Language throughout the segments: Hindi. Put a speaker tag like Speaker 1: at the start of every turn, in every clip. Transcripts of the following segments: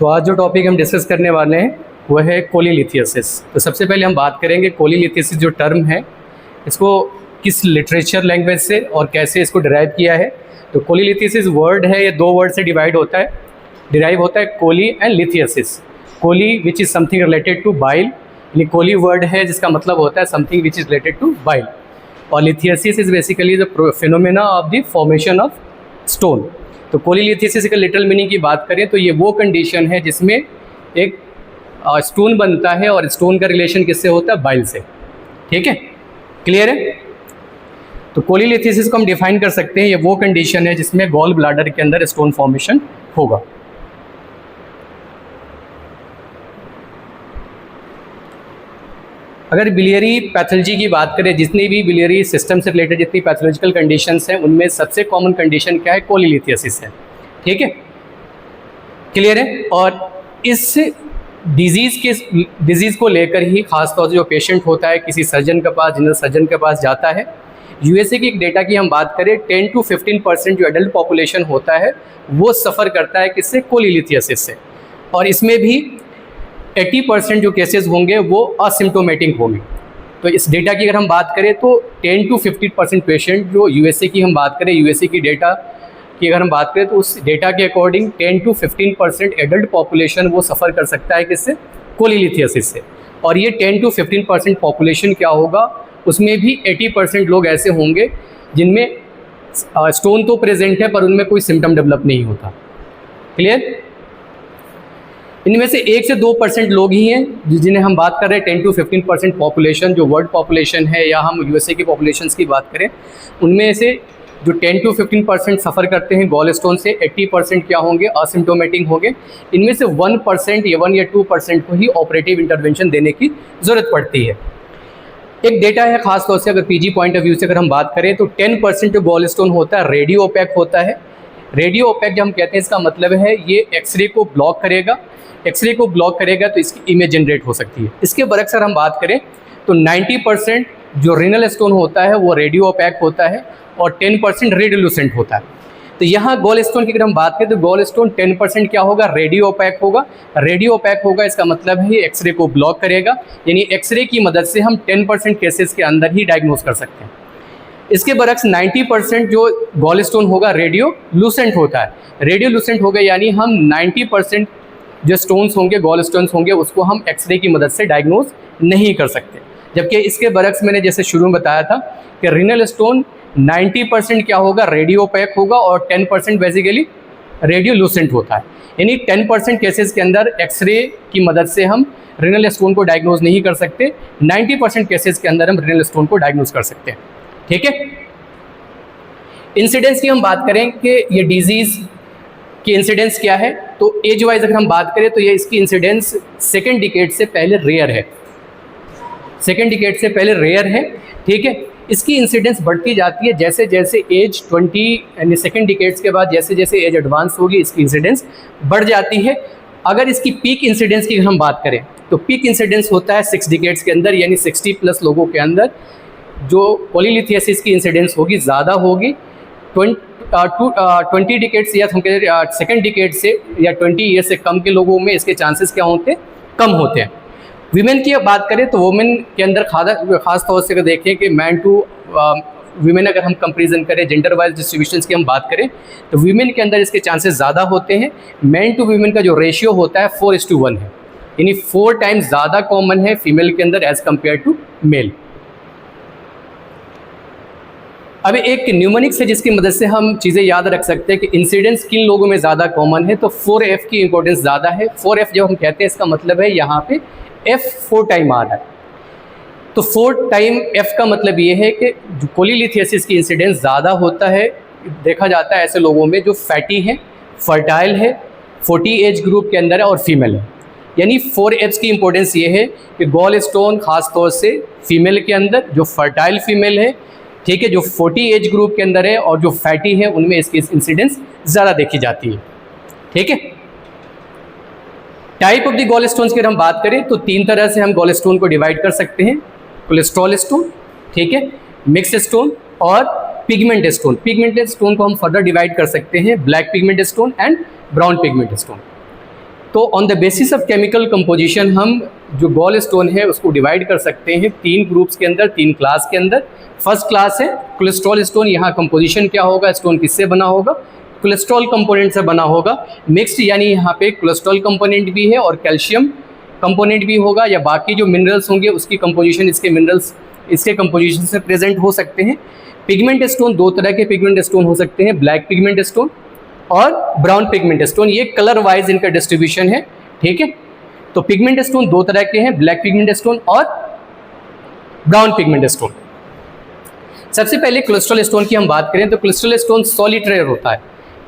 Speaker 1: तो आज जो टॉपिक हम डिस्कस करने वाले हैं वह है कोलीलिथियसिस। तो सबसे पहले हम बात करेंगे कोलीलिथियसिस जो टर्म है इसको किस लिटरेचर लैंग्वेज से और कैसे इसको डिराइव किया है। तो कोलीलिथियसिस वर्ड है, ये दो वर्ड से डिराइव होता है coli and lithiasis. Coli which is something related to bile, यानी कोली वर्ड है जिसका मतलब होता है something which is related to bile, और lithiasis is basically the phenomena of the formation of stone. तो कोलीलिथियसिस का लिटरल मीनिंग की बात करें तो ये वो कंडीशन है जिसमें एक स्टोन बनता है और स्टोन का रिलेशन किससे होता है? बाइल से। ठीक है, क्लियर है? तो कोलीलिथियसिस को हम डिफाइन कर सकते हैं, ये वो कंडीशन है जिसमें गॉल ब्लाडर के अंदर स्टोन फॉर्मेशन होगा। अगर बिलियरी पैथोलॉजी की बात करें, जितनी भी बिलियरी सिस्टम से रिलेटेड जितनी पैथोलॉजिकल कंडीशंस हैं उनमें सबसे कॉमन कंडीशन क्या है? कोलीलिथियसिस है। ठीक है, क्लियर है? और इस डिजीज़ को लेकर ही खासतौर से जो पेशेंट होता है किसी सर्जन के पास, जनरल सर्जन के पास जाता है। यूएसए की एक डेटा की हम बात करें 10 to 15% जो एडल्ट पॉपुलेशन होता है वो सफ़र करता है किससे? कोलीलिथियसिस से। और इसमें भी 80% जो केसेस होंगे वो असिम्टोमेटिक होंगे। तो इस डेटा की अगर हम बात करें तो 10 to 50% पेशेंट जो यूएसए की हम बात करें, यूएसए की डेटा की अगर हम बात करें तो उस डेटा के अकॉर्डिंग 10 to 15% एडल्ट पॉपुलेशन वो सफ़र कर सकता है किससे? कोलीलिथियसिस से। और ये 10 to 15% पॉपुलेशन क्या होगा, उसमें भी 80% लोग ऐसे होंगे जिनमें स्टोन तो प्रेजेंट है पर उनमें कोई सिम्टम डेवलप नहीं होता। क्लियर? इनमें से 1 से 2% लोग ही हैं जिन्हें हम बात कर रहे हैं 10 to 15% पॉपुलेशन जो वर्ल्ड पॉपुलेशन है, या हम यूएसए की पॉपुलेशंस की बात करें उनमें से जो 10 to 15% सफ़र करते हैं गॉल स्टोन से, 80% क्या होंगे? असिम्टोमेटिक होंगे। इनमें से 1% या 1 या 2% को ही ऑपरेटिव इंटरवेंशन देने की ज़रूरत पड़ती है। एक डेटा है खासतौर से अगर पीजी पॉइंट ऑफ व्यू से अगर हम बात करें तो 10% जो गॉल स्टोन होता है रेडियो ओपैक होता है। रेडियो ओपैक जब हम कहते हैं इसका मतलब है ये एक्सरे को ब्लॉक करेगा। एक्सरे को ब्लॉक करेगा तो इसकी इमेज जनरेट हो सकती है। इसके बरक्स अगर हम बात करें तो 90% जो रीनल स्टोन होता है वो रेडियो ओपैक होता है और 10% रेडियोल्यूसेंट होता है। तो यहाँ गॉल स्टोन की अगर हम बात करें तो गॉल स्टोन 10% क्या होगा? रेडियो ओपैक होगा। रेडियो ओपैक होगा इसका मतलब है ये एक्सरे को ब्लॉक करेगा, यानी एक्सरे की मदद से हम 10% केसेस के अंदर ही डायग्नोज कर सकते हैं। इसके बरक्स 90% जो गॉल स्टोन होगा रेडियो लूसेंट होता है। रेडियो लूसेंट होगा यानी हम 90% जो स्टोन्स होंगे, गॉल स्टोन्स होंगे, उसको हम एक्सरे की मदद से डायग्नोज नहीं कर सकते। जबकि इसके बरक्स मैंने जैसे शुरू में बताया था कि रीनल स्टोन 90% क्या होगा? रेडियो ओपैक होगा और 10% बेसिकली रेडियो लूसेंट होता है। यानी 10% केसेस के अंदर एक्सरे की मदद से हम रीनल स्टोन को डायग्नोज नहीं कर सकते, 90% केसेस के अंदर हम रीनल स्टोन को डायग्नोज कर सकते हैं। ठीक है, इंसिडेंस की हम बात करें कि ये डिजीज़ की इंसिडेंस क्या है, तो एज वाइज अगर हम बात करें तो ये इसकी इंसिडेंस सेकेंड डिकेड से पहले रेयर है। सेकेंड डिकेड से पहले रेयर है। ठीक है, इसकी इंसिडेंस बढ़ती जाती है जैसे जैसे एज 20 यानी सेकेंड डिकेड्स के बाद जैसे जैसे एज एडवांस होगी इसकी इंसिडेंस बढ़ जाती है। अगर इसकी पीक इंसिडेंस की हम बात करें तो पीक इंसिडेंस होता है 6 डिकेड्स के अंदर, यानी 60+ लोगों के अंदर जो कोलीलिथियसिस की इंसिडेंस होगी ज़्यादा होगी। 20 डिकेड्स या हम कहते हैं सेकेंड डिकेड से या 20 ईयर से कम के लोगों में इसके चांसेस क्या होते हैं? कम होते हैं। वीमेन की बात करें तो वुमेन के अंदर खास तौर से अगर देखें कि मैन टू वीमेन अगर हम कंपेरिजन करें, जेंडर वाइज डिस्ट्रीब्यूशंस की हम बात करें तो वीमेन के अंदर इसके चांसेस ज़्यादा होते हैं। मैन टू वीमेन का जो रेशियो होता है 4:1 है, यानी 4 टाइम्स ज़्यादा कॉमन है फीमेल के अंदर एज़ कम्पेयर टू मेल। अब एक न्यूमोनिक्स है जिसकी मदद से हम चीज़ें याद रख सकते हैं कि इंसिडेंस किन लोगों में ज़्यादा कॉमन है, तो 4F की इंपॉर्टेंस ज़्यादा है। 4F जब हम कहते हैं इसका मतलब है यहाँ पे F 4 टाइम आ रहा है। तो 4 टाइम F का मतलब ये है कि कोलीलिथियसिस की इंसिडेंस ज़्यादा होता है, देखा जाता है ऐसे लोगों में जो फैटी हैं, फर्टाइल है, 40 एज ग्रुप के अंदर है और फीमेल है। यानी 4F की इंपॉर्टेंस ये है कि गॉल स्टोन खास तौर से फीमेल के अंदर जो फर्टाइल फीमेल है, ठीक है, जो 40 एज ग्रुप के अंदर है और जो फैटी है उनमें इसकी इंसिडेंस ज़्यादा देखी जाती है। ठीक है, type of the gall stones की अगर हम बात करें तो 3 तरह से हम गॉल स्टोन को डिवाइड कर सकते हैं। कोलेस्ट्रॉल स्टोन, ठीक है, मिक्स्ड स्टोन और पिगमेंट स्टोन। पिगमेंटेड स्टोन को हम फर्दर डिवाइड कर सकते हैं black pigment stone and brown pigment stone. तो on the basis of chemical composition हम जो गॉल स्टोन है उसको डिवाइड कर सकते हैं 3 ग्रुप्स के अंदर, 3 क्लास के अंदर। फर्स्ट क्लास है कोलेस्ट्रॉल स्टोन। यहाँ कंपोजिशन क्या होगा, स्टोन किससे बना होगा, कोलेस्ट्रॉल कंपोनेंट से बना होगा। मिक्स्ड यानी यहाँ पे कोलेस्ट्रॉल कंपोनेंट भी है और कैल्शियम कंपोनेंट भी होगा, या बाकी जो मिनरल्स होंगे उसकी कंपोजिशन इसके कंपोजिशन से प्रेजेंट हो सकते हैं। पिगमेंट स्टोन 2 तरह के पिगमेंट स्टोन हो सकते हैं, ब्लैक पिगमेंट स्टोन और ब्राउन पिगमेंट स्टोन। ये कलर वाइज इनका डिस्ट्रीब्यूशन है, ठीक है। तो पिगमेंट स्टोन 2 तरह के हैं, ब्लैक पिगमेंट स्टोन और ब्राउन पिगमेंट स्टोन। सबसे पहले कोलेस्ट्रॉल स्टोन की हम बात करें तो कोलेस्ट्रॉल स्टोन सॉलिटेयर होता है,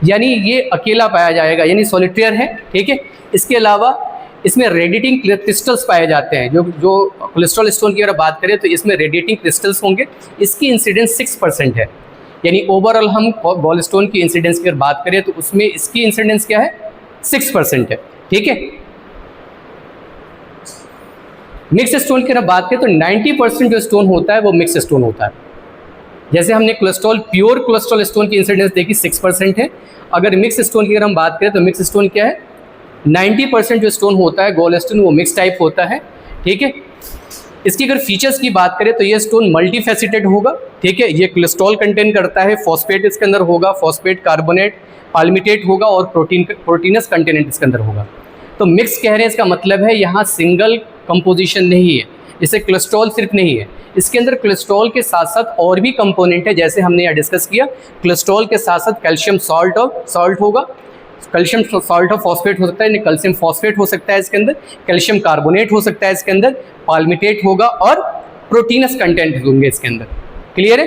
Speaker 1: यानी ये अकेला पाया जाएगा, यानी सॉलिटेयर है, ठीक है। इसके अलावा इसमें रेडिएटिंग क्रिस्टल्स पाए जाते हैं। जो कोलेस्ट्रॉल स्टोन की अगर बात करें तो इसमें रेडिएटिंग क्रिस्टल्स होंगे। इसकी इंसिडेंस 6% है, यानी ओवरऑल हम गॉल स्टोन की इंसिडेंस की अगर बात करें तो उसमें इसकी इंसिडेंस क्या है, 6% है, ठीक है। मिक्स स्टोन की अगर बात करें तो 90% जो स्टोन होता है वो मिक्स स्टोन होता है। जैसे हमने प्योर कोलेस्ट्रॉल स्टोन की इंसिडेंस देखी 6% है। अगर मिक्स स्टोन की अगर हम बात करें तो मिक्स स्टोन क्या है, 90% जो स्टोन होता है गॉल स्टोन वो मिक्स टाइप होता है, ठीक है। इसकी अगर फीचर्स की बात करें तो ये स्टोन मल्टीफेसिटेड होगा, ठीक है। ये कोलेस्ट्रॉल कंटेन करता है, फॉस्फेट इसके अंदर होगा, फॉस्फेट, कार्बोनेट, पाल्मिटेट होगा और प्रोटीनस कंटेनेंट इसके अंदर होगा। तो मिक्स कह रहे हैं, इसका मतलब है यहाँ सिंगल कंपोजिशन नहीं है, जैसे कोलेस्ट्रॉल सिर्फ नहीं है, इसके अंदर कोलेस्ट्रॉल के साथ साथ और भी कंपोनेंट है। जैसे हमने यहाँ डिस्कस किया, कोलेस्ट्रॉल के साथ साथ कैल्शियम सॉल्ट होगा, कैल्शियम सॉल्ट ऑफ फॉस्फेट हो सकता है, कैल्शियम फॉस्फेट हो सकता है इसके अंदर, कैल्शियम कार्बोनेट हो सकता है इसके अंदर, पाल्मिटेट होगा और प्रोटीनस कंटेंट होंगे इसके अंदर। क्लियर है।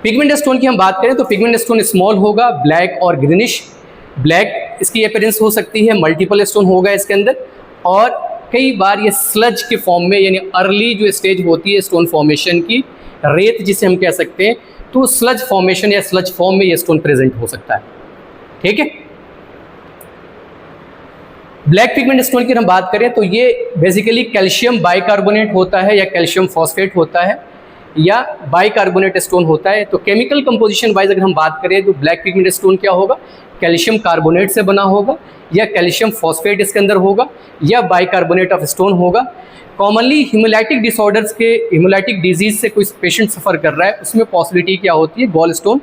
Speaker 1: पिगमेंट स्टोन की हम बात करें तो पिगमेंट स्टोन स्मॉल होगा, ब्लैक और ग्रीनिश। ब्लैक इसकी अपीयरेंस हो सकती है, मल्टीपल स्टोन होगा इसके अंदर, और कई बार ये स्लज के फॉर्म में, यानी अर्ली जो स्टेज होती है स्टोन फॉर्मेशन की, रेत जिसे हम कह सकते हैं, तो स्लज फॉर्मेशन या स्लज फॉर्म में ये स्टोन प्रेजेंट हो सकता है, ठीक है। ब्लैक पिगमेंट स्टोन की हम बात करें तो ये बेसिकली कैल्शियम बाइकार्बोनेट होता है या कैल्शियम फॉस्फेट होता है या बाइकार्बोनेट स्टोन होता है। तो केमिकल कंपोजिशन वाइज अगर हम बात करें तो ब्लैक पिगमेंट स्टोन क्या होगा, कैल्शियम कार्बोनेट से बना होगा या कैल्शियम फॉस्फेट इसके अंदर होगा या बाइकार्बोनेट ऑफ स्टोन होगा। कॉमनली हिमोलाइटिक डिसऑर्डर्स के, हिमोलाइटिक डिजीज से कोई पेशेंट सफ़र कर रहा है, उसमें पॉसिबिलिटी क्या होती है, gall stone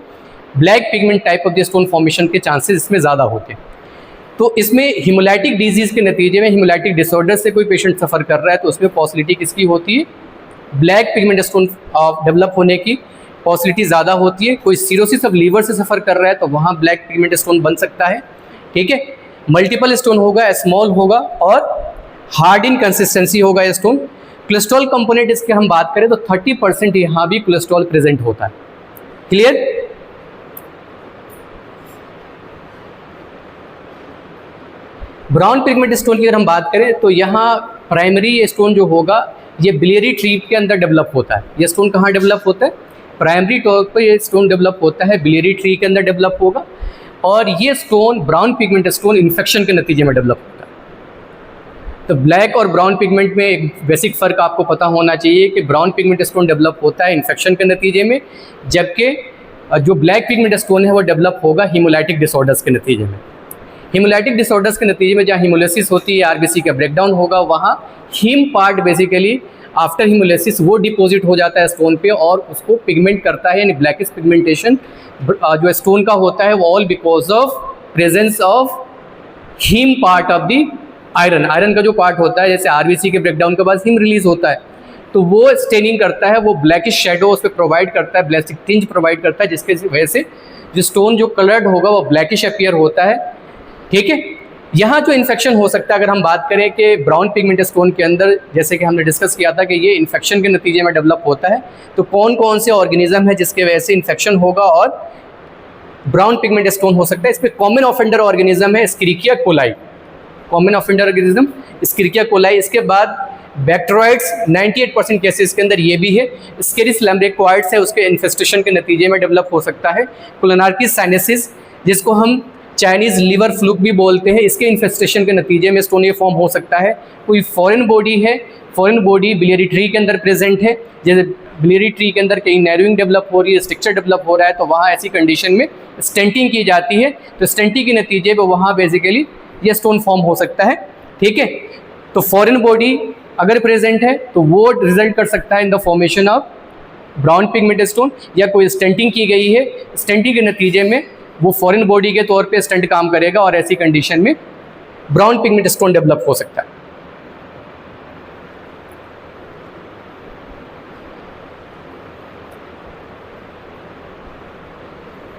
Speaker 1: black pigment type of the stone formation के चांसेस इसमें ज़्यादा होते हैं। तो इसमें हिमोलाइटिक डिजीज़ के नतीजे में, हिमोलाइटिक डिसऑर्डर से कोई पेशेंट सफ़र कर रहा है तो उसमें पॉसिबिलिटी किसकी होती है, ब्लैक पिगमेंट स्टोन डेवलप होने की पॉसिबिलिटी ज़्यादा होती है। कोई सिरोसिस ऑफ लीवर से सफ़र कर रहा है तो वहाँ ब्लैक पिगमेंट स्टोन बन सकता है, ठीक है। मल्टीपल स्टोन होगा, स्मॉल होगा और हार्ड इन कंसिस्टेंसी होगा ये स्टोन। कोलेस्ट्रॉल कंपोनेंट इसके हम बात करें तो 30% यहाँ भी कोलेस्ट्रॉल प्रेजेंट होता है। क्लियर। ब्राउन पिगमेंट स्टोन की अगर हम बात करें तो यहाँ प्राइमरी स्टोन जो होगा ये बिलियरी ट्री के अंदर डेवलप होता है। ये स्टोन कहाँ डेवलप होता है, प्राइमरी तौर पर ये स्टोन डेवलप होता है बिलियरी ट्री के अंदर डेवलप होगा, और ये stone brown pigment stone infection के नतीजे में डेवलप होता है। तो ब्लैक और ब्राउन पिगमेंट में एक बेसिक फ़र्क आपको पता होना चाहिए कि ब्राउन पिगमेंट स्टोन डेवलप होता है इन्फेक्शन के नतीजे में, जबकि जो ब्लैक पिगमेंट स्टोन है वो डेवलप होगा हीमोलाइटिक डिसऑर्डर्स के नतीजे में। हीमोलाइटिक डिसऑर्डर्स के नतीजे में जहाँ हीमोलिसिस होती है, आरबीसी का ब्रेकडाउन होगा, वहाँ heme part basically after hemolysis वो डिपॉजिट हो जाता है स्टोन पे और उसको पिगमेंट करता है, यानी ब्लैकिश पिगमेंटेशन जो स्टोन का होता है वो all because of presence of heme part of the iron. Iron का जो पार्ट होता है, जैसे आरबीसी के ब्रेकडाउन के बाद हीम रिलीज होता है तो वो स्टेनिंग करता है, वो ब्लैकिश शेडो उस पर प्रोवाइड करता है, ब्लैक टिंज प्रोवाइड करता है, जिसके वजह से जो स्टोन जो कलर्ड होगा वो ब्लैकिश अपीयर होता है, ठीक है। यहाँ जो इन्फेक्शन हो सकता है, अगर हम बात करें कि ब्राउन पिगमेंट स्टोन के अंदर, जैसे कि हमने डिस्कस किया था कि ये इन्फेक्शन के नतीजे में डेवलप होता है, तो कौन कौन से ऑर्गेनिज्म है जिसके वजह से इन्फेक्शन होगा और ब्राउन पिगमेंट स्टोन हो सकता है। इस पर कॉमन ऑफेंडर ऑर्गेनिज्म है एस्केरिचिया coli, common offender organism एस्केरिचिया coli. इसके बाद बैक्टीरियोइड्स 98% केसेस के अंदर ये भी है। एस्केरिस लैम्ब्रेक्वाइड्स है, उसके इन्फेस्टेशन के नतीजे में डेवलप हो सकता है। कोलोनार्किस साइनेसिस, जिसको हम चाइनीज़ लिवर फ्लूक भी बोलते हैं, इसके इन्फेस्टेशन के नतीजे में स्टोन ये फॉर्म हो सकता है। कोई फॉरेन बॉडी है, फॉरेन बॉडी बिलियरी ट्री के अंदर प्रेजेंट है, जैसे बिलियरी ट्री के अंदर कहीं नैरोइंग डेवलप हो रही है, स्ट्रक्चर डेवलप हो रहा है, तो वहाँ ऐसी कंडीशन में स्टेंटिंग की जाती है। तो स्टेंटिंग के नतीजे पर वहाँ बेसिकली ये स्टोन फॉर्म हो सकता है, ठीक है। तो फॉरेन बॉडी अगर प्रेजेंट है तो वो रिजल्ट कर सकता है in the formation of brown pigmented stone, या कोई स्टेंटिंग की गई है, स्टेंटिंग के नतीजे में वो फॉरेन बॉडी के तौर पे स्टेंट काम करेगा और ऐसी कंडीशन में ब्राउन पिगमेंटेड स्टोन डेवलप हो सकता है।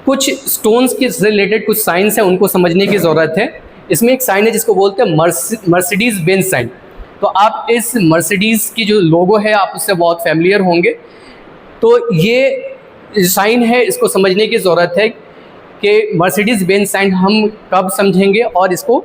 Speaker 1: कुछ स्टोन्स के रिलेटेड कुछ साइंस है, उनको समझने की ज़रूरत है। इसमें एक साइन है जिसको बोलते हैं मर्सिडीज बेंज साइन। तो आप इस मर्सिडीज़ की जो लोगो है आप उससे बहुत फैमिलियर होंगे। तो ये साइन है, इसको समझने की ज़रूरत है कि मर्सिडीज बेंज साइन हम कब समझेंगे, और इसको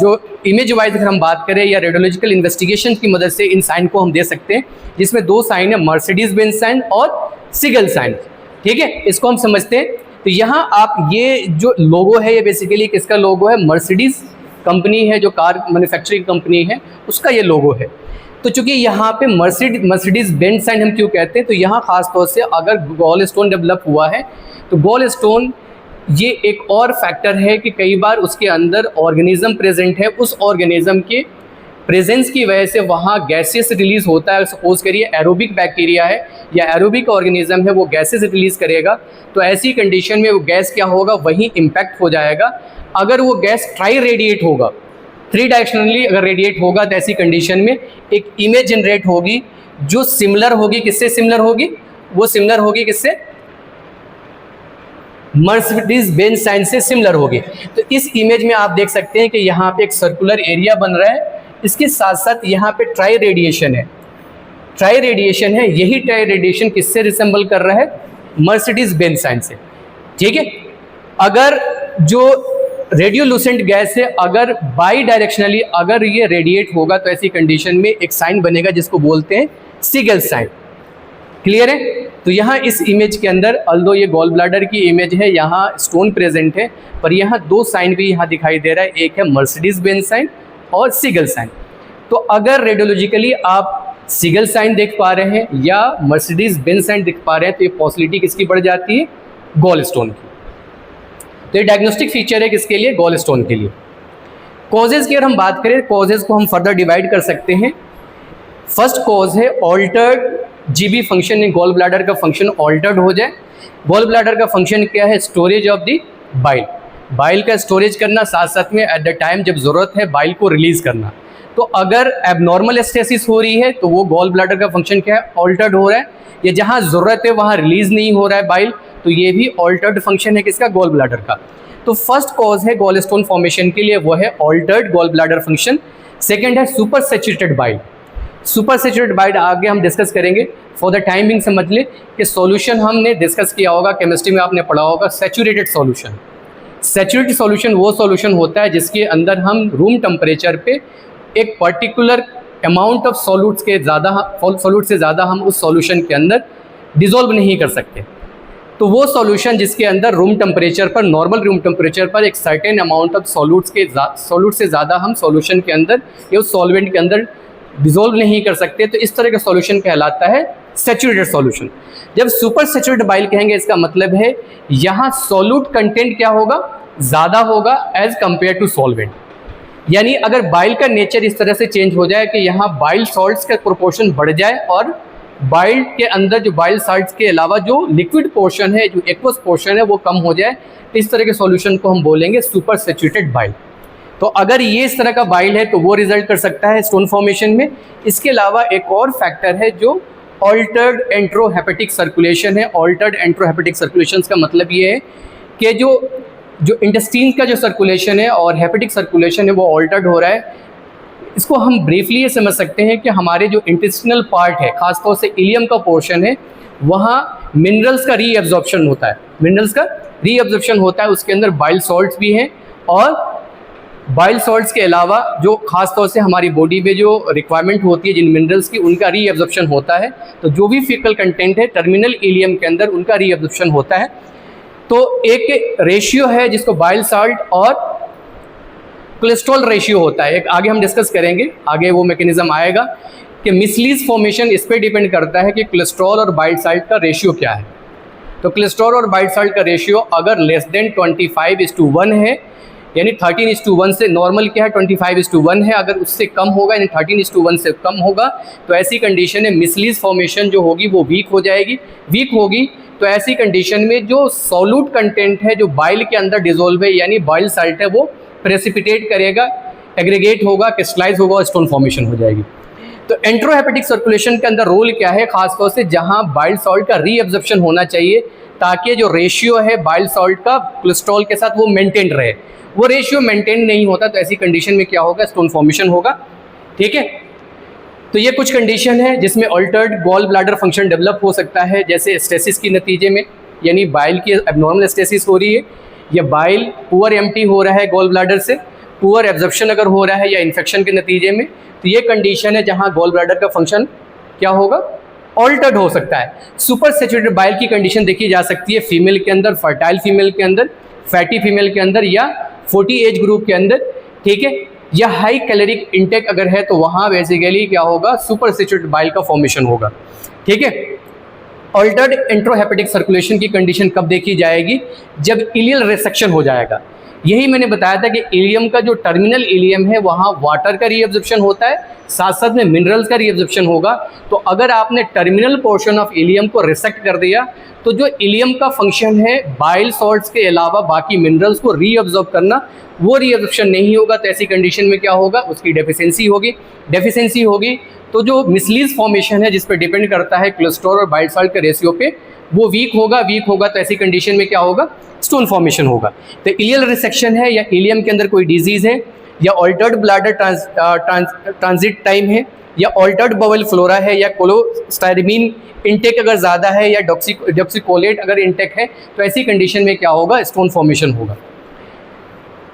Speaker 1: जो इमेज वाइज अगर हम बात करें या रेडियोलॉजिकल इन्वेस्टिगेशन की मदद से इन साइन को हम दे सकते हैं, जिसमें दो साइन है, मर्सिडीज बेंज साइन और सिगल साइन, ठीक है। इसको हम समझते हैं। तो यहाँ आप ये जो लोगो है ये बेसिकली किसका लोगो है, मर्सिडीज कंपनी है जो कार मैन्युफैक्चरिंग कंपनी है उसका ये लोगो है। तो चूंकि यहाँ पे मर्सिडीज बेंज साइन हम क्यों कहते हैं, तो यहाँ खास तौर से अगर गॉल स्टोन डेवलप हुआ है तो गॉल स्टोन ये एक और फैक्टर है कि कई बार उसके अंदर ऑर्गेनिज्म प्रेजेंट है, उस ऑर्गेनिज्म के प्रेजेंस की वजह से वहाँ गैसेस रिलीज होता है। सपोज करिए एरोबिक बैक्टीरिया है या एरोबिक ऑर्गेनिज्म है, वो गैसेस रिलीज करेगा, तो ऐसी कंडीशन में वो गैस क्या होगा, वहीं इम्पैक्ट हो जाएगा। अगर वो गैस ट्राई रेडिएट होगा, 3 डायरेक्शनली अगर रेडिएट होगा, तो ऐसी कंडीशन में एक इमेज जनरेट होगी जो सिमिलर होगी, किससे सिमिलर होगी, वो सिमिलर होगी किससे, मर्सिडीज बेंज साइन से सिमिलर होगी। तो इस इमेज में आप देख सकते हैं कि यहाँ पे एक सर्कुलर एरिया बन रहा है, इसके साथ साथ यहाँ पे ट्राई रेडिएशन है, ट्राई रेडिएशन है। यही ट्राई रेडिएशन किससे रिसेंबल कर रहा है, मर्सिडीज बेंज साइन से, ठीक है। अगर जो रेडियोलुसेंट गैस है अगर बाई डायरेक्शनली अगर ये रेडिएट होगा तो ऐसी कंडीशन में एक साइन बनेगा जिसको बोलते हैं सिगल साइन। क्लियर है। तो यहाँ इस इमेज के अंदर अल्दो ये गॉल ब्लैडर की इमेज है, यहाँ स्टोन प्रेजेंट है, पर यहाँ दो साइन भी यहाँ दिखाई दे रहा है, एक है मर्सिडीज बेंज साइन और सिगल साइन। तो अगर रेडियोलॉजिकली आप सिगल साइन देख पा रहे हैं या मर्सिडीज बेंज साइन देख पा रहे हैं तो ये पॉसिबिलिटी किसकी बढ़ जाती है, गॉल स्टोन की। तो ये डायग्नोस्टिक फीचर है किसके लिए, गॉल स्टोन के लिए। कॉजेज की अगर हम बात करें, कॉजेज को हम फर्दर डिवाइड कर सकते हैं। फर्स्ट कॉज है ऑल्टर्ड जीबी फंक्शन, में गॉल ब्लैडर का फंक्शन ऑल्टर्ड हो जाए। गॉल ब्लैडर का फंक्शन क्या है, storage of the bile, bile का स्टोरेज करना, साथ साथ में एट द टाइम जब ज़रूरत है बाइल को रिलीज करना। तो अगर एबनॉर्मल स्टेसिस हो रही है तो वो गॉल ब्लैडर का फंक्शन क्या है, ऑल्टर्ड हो रहा है, या जहाँ ज़रूरत है वहाँ रिलीज नहीं हो रहा है बाइल, तो ये भी ऑल्टर्ड फंक्शन है किसका, गॉल ब्लैडर का। तो फर्स्ट कॉज है गॉल स्टोन फॉर्मेशन के लिए वो है altered gall bladder function. Second है super saturated bile. Super saturated bile आगे हम डिस्कस करेंगे, फॉर द टाइमिंग समझ ले कि सॉल्यूशन हमने डिस्कस किया होगा, केमिस्ट्री में आपने पढ़ा होगा सैचुरेटेड सॉल्यूशन। सैचुरेटेड सॉल्यूशन वो सॉल्यूशन होता है जिसके अंदर हम रूम टेम्परेचर पे एक पर्टिकुलर अमाउंट ऑफ सॉल्यूट से ज़्यादा हम उस सॉल्यूशन के अंदर डिसॉल्व नहीं कर सकते। तो वो सॉल्यूशन जिसके अंदर रूम टेम्परेचर पर, नॉर्मल रूम टेम्परेचर पर एक सर्टेन अमाउंट ऑफ सॉल्यूट से ज़्यादा हम सॉल्यूशन के अंदर या उस सॉल्वेंट के अंदर डिसॉल्व नहीं कर सकते, तो इस तरह का सॉल्यूशन कहलाता है सैचुरेटेड सॉल्यूशन। जब सुपर सैचुरेटेड बाइल कहेंगे इसका मतलब है यहाँ सॉल्यूट कंटेंट क्या होगा, ज़्यादा होगा एज कंपेयर टू सॉल्वेंट। यानी अगर बाइल का नेचर इस तरह से चेंज हो जाए कि यहाँ बाइल सॉल्ट्स का प्रोपोर्शन बढ़ जाए और बाइल के अंदर जो बाइल सॉल्ट्स के अलावा जो लिक्विड पोर्शन है, जो एक्वस पोर्शन है वो कम हो जाए, तो इस तरह के सॉल्यूशन को हम बोलेंगे सुपर सैचुरेटेड बाइल। तो अगर ये इस तरह का बाइल है तो वो रिजल्ट कर सकता है स्टोन फॉर्मेशन में। इसके अलावा एक और फैक्टर है जो ऑल्टर्ड एंट्रोहेपेटिक सर्कुलेशन है। ऑल्टर्ड एंट्रोहेपेटिक सर्कुलेशन का मतलब ये है कि जो इंटेस्टाइन का जो सर्कुलेशन है और हेपेटिक सर्कुलेशन है वो ऑल्टर्ड हो रहा है। इसको हम ब्रीफली ये समझ सकते हैं कि हमारे जो इंटेस्टिनल पार्ट है, खासतौर से इलियम का पोर्शन है, वहाँ मिनरल्स का रीअब्जॉर्प्शन होता है, मिनरल्स का रीअब्जॉर्प्शन होता है। उसके अंदर बाइल सॉल्ट्स भी हैं और बाइल सॉल्ट्स के अलावा जो खास तौर से हमारी बॉडी में जो रिक्वायरमेंट होती है जिन मिनरल्स की, उनका रीअब्जॉर्प्शन होता है। तो जो भी फीकल कंटेंट है टर्मिनल इलियम के अंदर उनका रीअब्जॉर्प्शन होता है। तो एक रेशियो है जिसको बाइल सॉल्ट और कोलेस्ट्रॉल रेशियो होता है, एक आगे हम डिस्कस करेंगे, आगे वो मैकेनिज्म आएगा कि मिसलीज फॉर्मेशन इस पर डिपेंड करता है कि कोलेस्ट्रॉल और बाइल सॉल्ट का रेशियो क्या है। तो कोलेस्ट्रॉल और बाइल सॉल्ट का रेशियो अगर लेस देन 25:1 है यानी 13:1 से, नॉर्मल क्या है 25:1 है, अगर उससे कम होगा यानी 13:1 से कम होगा तो ऐसी कंडीशन में मिसलीज फॉर्मेशन जो होगी वो वीक हो जाएगी। वीक होगी तो ऐसी कंडीशन में जो सॉल्यूट कंटेंट है जो बाइल के अंदर डिजोल्व है यानी बाइल साल्ट है वो प्रेसिपिटेट करेगा, एग्रीगेट होगा, क्रिस्टलाइज होगा और स्टोन फॉर्मेशन हो जाएगी। तो एंट्रोहेपेटिक सर्कुलेशन के अंदर रोल क्या है, खासतौर से जहां बाइल सॉल्ट का रीअब्जॉर्प्शन होना चाहिए ताकि जो रेशियो है बाइल सॉल्ट का कोलेस्ट्रॉल के साथ वो मेंटेन रहे, वो रेशियो मेंटेन नहीं होता तो ऐसी कंडीशन में क्या होगा, स्टोन फॉर्मेशन होगा। ठीक है, तो ये कुछ कंडीशन है जिसमें altered gall bladder function develop हो सकता है, जैसे स्टेसिस के नतीजे में, यानी बाइल की एबनॉर्मल स्टेसिस हो रही है या बाइल पुअर एम्प्टी हो रहा है गॉल ब्लैडर से, पुअर एब्जॉर्प्शन अगर हो रहा है या इन्फेक्शन के नतीजे में, तो ये कंडीशन है जहां गॉल ब्लैडर का फंक्शन क्या होगा, ऑल्टर्ड हो सकता है। सुपर सैचुरेटेड बाइल की कंडीशन देखी जा सकती है फीमेल के अंदर, फर्टाइल फीमेल के अंदर, फैटी फीमेल के अंदर या 40 एज ग्रुप के अंदर। ठीक है, या हाई कैलोरिक इंटेक अगर है तो वहाँ बेसिकली क्या होगा, सुपर सैचुरेटेड बाइल का फॉर्मेशन होगा। ठीक है, ऑल्टर्ड एंट्रोहेपेटिक सर्कुलेशन की कंडीशन कब देखी जाएगी, जब इलियल रिसेक्शन हो जाएगा। यही मैंने बताया था कि इलियम का जो टर्मिनल इलियम है वहाँ वाटर का रीअब्जॉर्प्शन होता है, साथ साथ में मिनरल्स का रीअब्जॉर्प्शन होगा। तो अगर आपने टर्मिनल पोर्शन ऑफ इलियम को रिसेक्ट कर दिया तो जो इलियम का फंक्शन है बाइल सॉल्ट्स के अलावा बाकी मिनरल्स को रीअब्जॉर्ब करना, वो रीअब्जॉर्प्शन नहीं होगा। तो ऐसी कंडीशन में क्या होगा, उसकी डेफिशिएंसी होगी। डेफिशिएंसी होगी तो जो मिसलीज फॉर्मेशन है जिस पर डिपेंड करता है कोलेस्ट्रॉल और बाइल सॉल्ट के रेशियो पे, वो वीक होगा। वीक होगा तो ऐसी कंडीशन में क्या होगा, स्टोन फॉर्मेशन होगा। तो इलियल रिसेक्शन है या इलियम के अंदर कोई डिजीज़ है या ऑल्टर्ड ब्लैडर ट्रांजिट टाइम है या ऑल्टर्ड बवल फ्लोरा है या कोलोस्टाइरमीन इंटेक अगर ज़्यादा है या डॉक्सीकोलेट अगर इंटेक है, तो ऐसी कंडीशन में क्या होगा, स्टोन फॉर्मेशन होगा।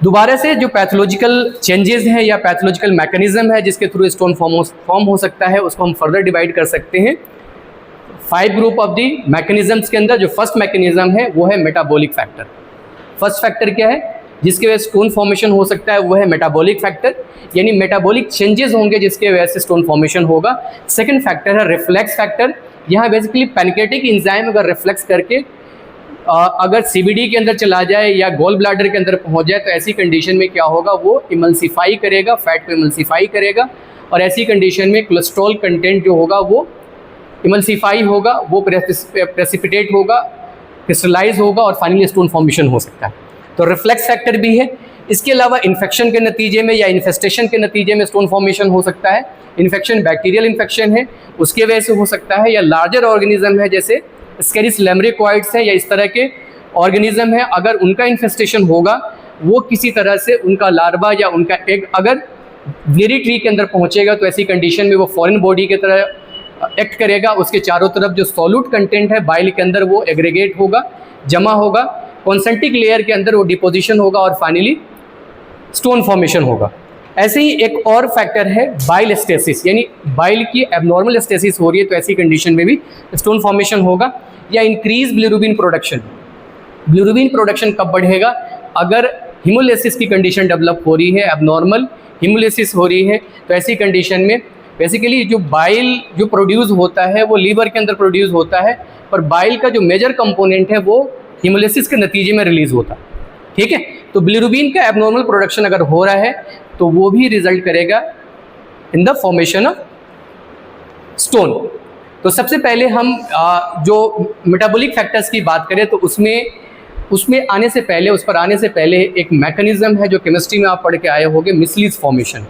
Speaker 1: दोबारा से जो पैथोलॉजिकल चेंजेस हैं या पैथोलॉजिकल मैकेनिज्म है जिसके थ्रू स्टोन फॉर्म हो सकता है, उसको हम फर्दर डिवाइड कर सकते हैं 5 ग्रुप ऑफ दी मैकेनिज्म्स के अंदर। जो फर्स्ट मैकेनिज्म है वो है मेटाबॉलिक फैक्टर। फर्स्ट फैक्टर क्या है जिसके वजह से स्टोन फॉर्मेशन हो सकता है, वो है मेटाबॉलिक फैक्टर, यानी मेटाबॉलिक चेंजेस होंगे जिसके वजह से स्टोन फॉर्मेशन होगा। सेकंड फैक्टर है रिफ्लेक्स फैक्टर। यहाँ बेसिकली पैनक्रेटिक एंजाइम अगर रिफ्लेक्स करके अगर सीबीडी के अंदर चला जाए या गॉल ब्लैडर के अंदर पहुँच जाए तो ऐसी कंडीशन में क्या होगा, वो इमल्सिफाई करेगा, फैट को इमल्सिफाई करेगा और ऐसी कंडीशन में कोलेस्ट्रॉल कंटेंट जो होगा वो इमल्सिफाई होगा, वो प्रेसिपिटेट होगा, क्रिस्टलाइज होगा और फाइनली स्टोन फॉर्मेशन हो सकता है। तो रिफ्लेक्स फैक्टर भी है। इसके अलावा इन्फेक्शन के नतीजे में या इन्फेस्टेशन के नतीजे में स्टोन फॉर्मेशन हो सकता है। इन्फेक्शन बैक्टीरियल इन्फेक्शन है उसके वजह से हो सकता है, या लार्जर ऑर्गेनिज्म है जैसे स्केरिस लैम्ब्रिकॉइड्स है या इस तरह के ऑर्गेनिज्म है, अगर उनका इन्फेस्टेशन होगा, वो किसी तरह से उनका लार्वा या उनका एग अगर वेरी ट्री के अंदर पहुँचेगा तो ऐसी कंडीशन में वो फॉरेन बॉडी की तरह एक्ट करेगा। उसके चारों तरफ जो सॉल्यूट कंटेंट है बाइल के अंदर वो एग्रीगेट होगा, जमा होगा, कॉन्सेंट्रिक लेयर के अंदर वो डिपोजिशन होगा और फाइनली स्टोन फॉर्मेशन होगा। ऐसे ही एक और फैक्टर है बाइल स्टेसिस, यानी बाइल की एबनॉर्मल स्टेसिस हो रही है तो ऐसी कंडीशन में भी स्टोन फॉर्मेशन होगा। या increase bilirubin production. Bilirubin production कब बढ़ेगा, अगर हीमोलिसिस की कंडीशन डेवलप हो रही है, एबनॉर्मल हीमोलिसिस हो रही है, तो ऐसी कंडीशन में बेसिकली जो बाइल जो प्रोड्यूस होता है वो लीवर के अंदर प्रोड्यूस होता है, पर बाइल का जो मेजर कंपोनेंट है वो हीमोलिसिस के नतीजे में रिलीज होता है। ठीक है, तो बिलिरुबिन का एबनॉर्मल प्रोडक्शन अगर हो रहा है तो वो भी रिजल्ट करेगा in the formation of stone. तो सबसे पहले हम जो मेटाबॉलिक फैक्टर्स की बात करें तो उसमें आने से पहले, उस पर आने से पहले एक मैकेनिज्म है जो केमिस्ट्री में आप पढ़ के आए होंगे, मिसलीज फॉर्मेशन।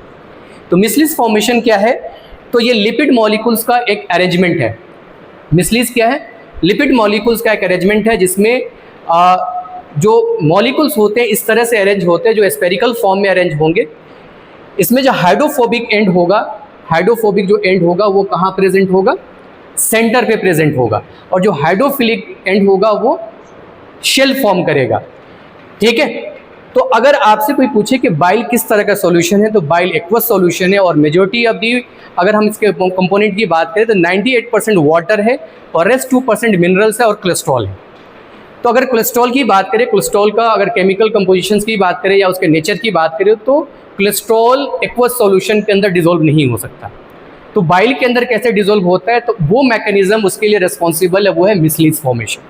Speaker 1: तो मिसलीज फॉर्मेशन क्या है, तो ये लिपिड मॉलिक्यूल्स का एक अरेंजमेंट है। मिसलीज क्या है, लिपिड मॉलिक्यूल्स का एक अरेंजमेंट है जिसमें जो मॉलिक्यूल्स होते हैं इस तरह से अरेंज होते हैं जो स्पेरिकल फॉर्म में अरेंज होंगे। इसमें जो हाइड्रोफोबिक एंड होगा, हाइड्रोफोबिक जो एंड होगा वो कहाँ प्रेजेंट होगा, सेंटर पे प्रेजेंट होगा, और जो हाइड्रोफिलिक एंड होगा वो शेल फॉर्म करेगा। ठीक है, तो अगर आपसे कोई पूछे कि बाइल किस तरह का सॉल्यूशन है तो बाइल एक्वस सॉल्यूशन है और मेजॉरिटी ऑफ दी, अगर हम इसके कंपोनेंट की बात करें तो 98% वाटर है और रेस्ट 2% मिनरल्स है और कोलेस्ट्रॉल है। तो अगर कोलेस्ट्रॉल की बात करें, कोलेस्ट्रॉल का अगर केमिकल कंपोजिशंस की बात करें या उसके नेचर की बात करें तो कोलेस्ट्रॉल एक्वस सॉल्यूशन के अंदर डिसॉल्व नहीं हो सकता। तो बाइल के अंदर कैसे डिसॉल्व होता है, तो वो मैकेनिज्म उसके लिए रिस्पॉन्सिबल है, वो है मिसलीज फॉर्मेशन।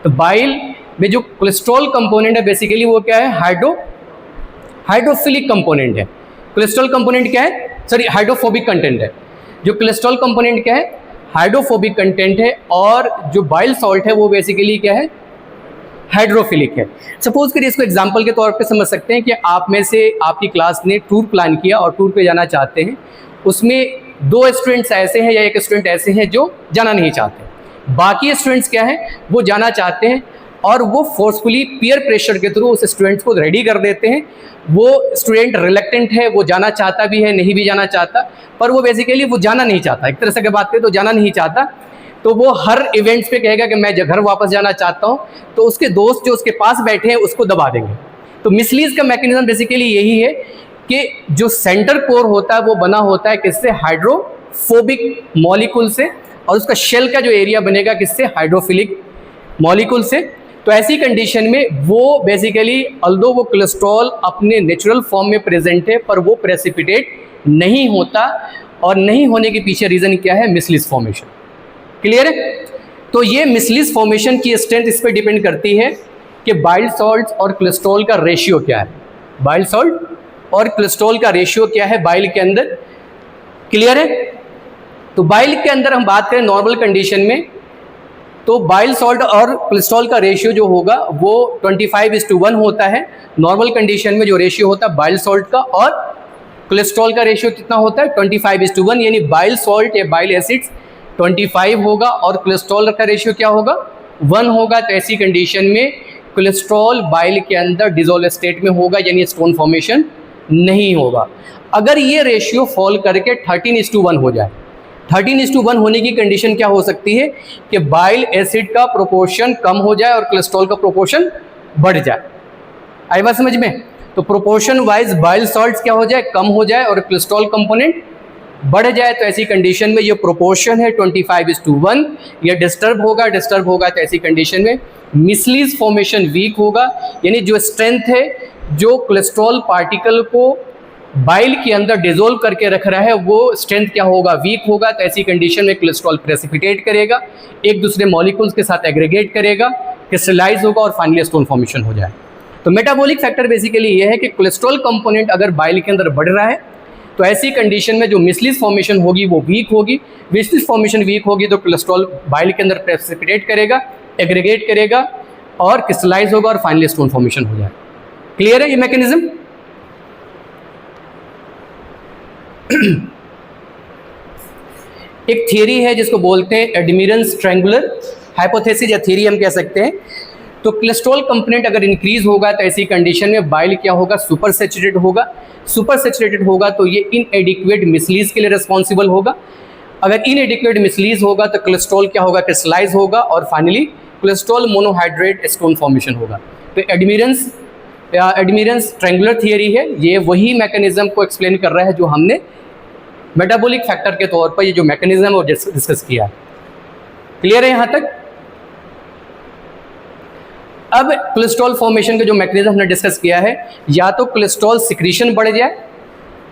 Speaker 1: तो बाइल में जो कोलेस्ट्रॉल कंपोनेंट है बेसिकली वो क्या है, हाइड्रोफिलिक कंपोनेंट है। कोलेस्ट्रॉल कंपोनेंट क्या है, सॉरी हाइड्रोफोबिक कंटेंट है। जो कोलेस्ट्रॉल कंपोनेंट क्या है, हाइड्रोफोबिक कंटेंट है, और जो बाइल सॉल्ट है वो बेसिकली क्या है, हाइड्रोफिलिक है। सपोज करिए इसको एग्जांपल के तौर पे समझ सकते हैं कि आप में से आपकी क्लास ने टूर प्लान किया और टूर पे जाना चाहते हैं, उसमें 2 स्टूडेंट्स ऐसे हैं या 1 स्टूडेंट ऐसे हैं जो जाना नहीं चाहते, बाकी स्टूडेंट्स क्या हैं, वो जाना चाहते हैं और वो फोर्सफुली पीयर प्रेशर के थ्रू उस स्टूडेंट्स को रेडी कर देते हैं। वो स्टूडेंट रिलक्टेंट है, वो जाना चाहता भी है, नहीं भी जाना चाहता, पर वो बेसिकली वो जाना नहीं चाहता। एक तरह से अगर बात करें तो जाना नहीं चाहता, तो वो हर इवेंट्स पे कहेगा कि मैं घर वापस जाना चाहता हूँ, तो उसके दोस्त जो उसके पास बैठे हैं उसको दबा देंगे। तो मिसलीज का मैकेनिज्म बेसिकली यही है कि जो सेंटर कोर होता है वो बना होता है किससे, हाइड्रोफोबिक मॉलिक्यूल से, और उसका शेल का जो एरिया बनेगा किससे, हाइड्रोफिलिक मॉलिक्यूल से। तो ऐसी कंडीशन में वो बेसिकली अल्दो वो कोलेस्ट्रॉल अपने नेचुरल फॉर्म में प्रेजेंट है, पर वो प्रेसिपिटेट नहीं होता, और नहीं होने के पीछे रीजन क्या है, मिसलीज फॉर्मेशन। क्लियर है? तो ये मिसलीज फॉर्मेशन की स्ट्रेंथ इस पर डिपेंड करती है कि बाइल सॉल्ट और कोलेस्ट्रॉल का रेशियो क्या है, बाइल सॉल्ट और कोलेस्ट्रॉल का रेशियो क्या है बाइल के अंदर। क्लियर है? तो बाइल के अंदर हम बात करें नॉर्मल कंडीशन में, तो बाइल सॉल्ट और कोलेस्ट्रॉल का रेशियो जो होगा वो 25:1 होता है। नॉर्मल कंडीशन में जो रेशियो होता है बाइल सॉल्ट का और कोलेस्ट्रॉल का रेशियो कितना होता है, 25:1, यानी बाइल सॉल्ट या बाइल एसिड्स 25 होगा और कोलेस्ट्रॉल का रेशियो क्या होगा, 1 होगा। तो ऐसी कंडीशन में कोलेस्ट्रॉल बाइल के अंदर डिसॉल्व स्टेट में होगा, यानी स्टोन फॉर्मेशन नहीं होगा। अगर ये रेशियो फॉल करके 13:1 हो जाए, 13:1 होने की कंडीशन क्या हो सकती है कि बाइल एसिड का प्रोपोर्शन कम हो जाए और कोलेस्ट्रॉल का प्रोपोर्शन बढ़ जाए। आई बात समझ में? तो प्रोपोर्शन वाइज बाइल सॉल्ट्स क्या हो जाए, कम हो जाए, और कोलेस्ट्रॉल कंपोनेंट बढ़ जाए। तो ऐसी कंडीशन में ये प्रोपोर्शन है 25:1, ये डिस्टर्ब होगा। तो ऐसी कंडीशन में मिसलीज फॉर्मेशन वीक होगा, यानी जो स्ट्रेंथ है जो कोलेस्ट्रॉल पार्टिकल को बाइल के अंदर डिसोल्व करके रख रहा है वो स्ट्रेंथ क्या होगा, वीक होगा। तो ऐसी कंडीशन में कोलेस्ट्रॉल प्रेसिपिटेट करेगा, एक दूसरे मॉलिक्यूल्स के साथ एग्रीगेट करेगा, क्रिस्टलाइज होगा और फाइनली स्टोन फॉर्मेशन हो जाए। तो मेटाबॉलिक फैक्टर बेसिकली ये है कि कोलेस्ट्रॉल कंपोनेंट अगर बाइल के अंदर बढ़ रहा है तो ऐसी कंडीशन में जो मिसलीज फॉर्मेशन होगी वो वीक होगी। मिसलीज फॉर्मेशन वीक होगी तो कोलेस्ट्रॉल बाइल के अंदर प्रेसिपिटेट करेगा, एग्रीगेट करेगा और क्रिस्टलाइज होगा और फाइनली स्टोन फॉर्मेशन हो जाए। क्लियर है ये मैकेनिज्म? एक थियरी है जिसको बोलते हैं एडमिरेंस ट्रायंगुलर हाइपोथेसिस या थियरी हम कह सकते हैं। तो कोलेस्ट्रॉल कंपोनेंट अगर इंक्रीज होगा तो ऐसी कंडीशन में बाइल क्या होगा, सुपर सैचुरेटेड होगा। सुपर सैचुरेटेड होगा तो ये इनएडिक्वेट मिसलीज के लिए रिस्पॉन्सिबल होगा। अगर इनएडिक्वेट मिसलीज होगा तो कोलेस्ट्रॉल क्या होगा, क्रिस्टलाइज होगा और finally cholesterol monohydrate stone formation होगा। तो एडमिरेंस ट्रायंगुलर थियरी है, ये वही मैकेनिज्म को एक्सप्लेन कर रहा है जो हमने मेटाबॉलिक फैक्टर के तौर पर ये जो मैकेनिज्म है वो डिस्कस किया है। क्लियर है यहाँ तक? अब कोलेस्ट्रॉल फॉर्मेशन का जो मैकेनिज्म हमने डिस्कस किया है, या तो कोलेस्ट्रॉल सिक्रीशन बढ़ जाए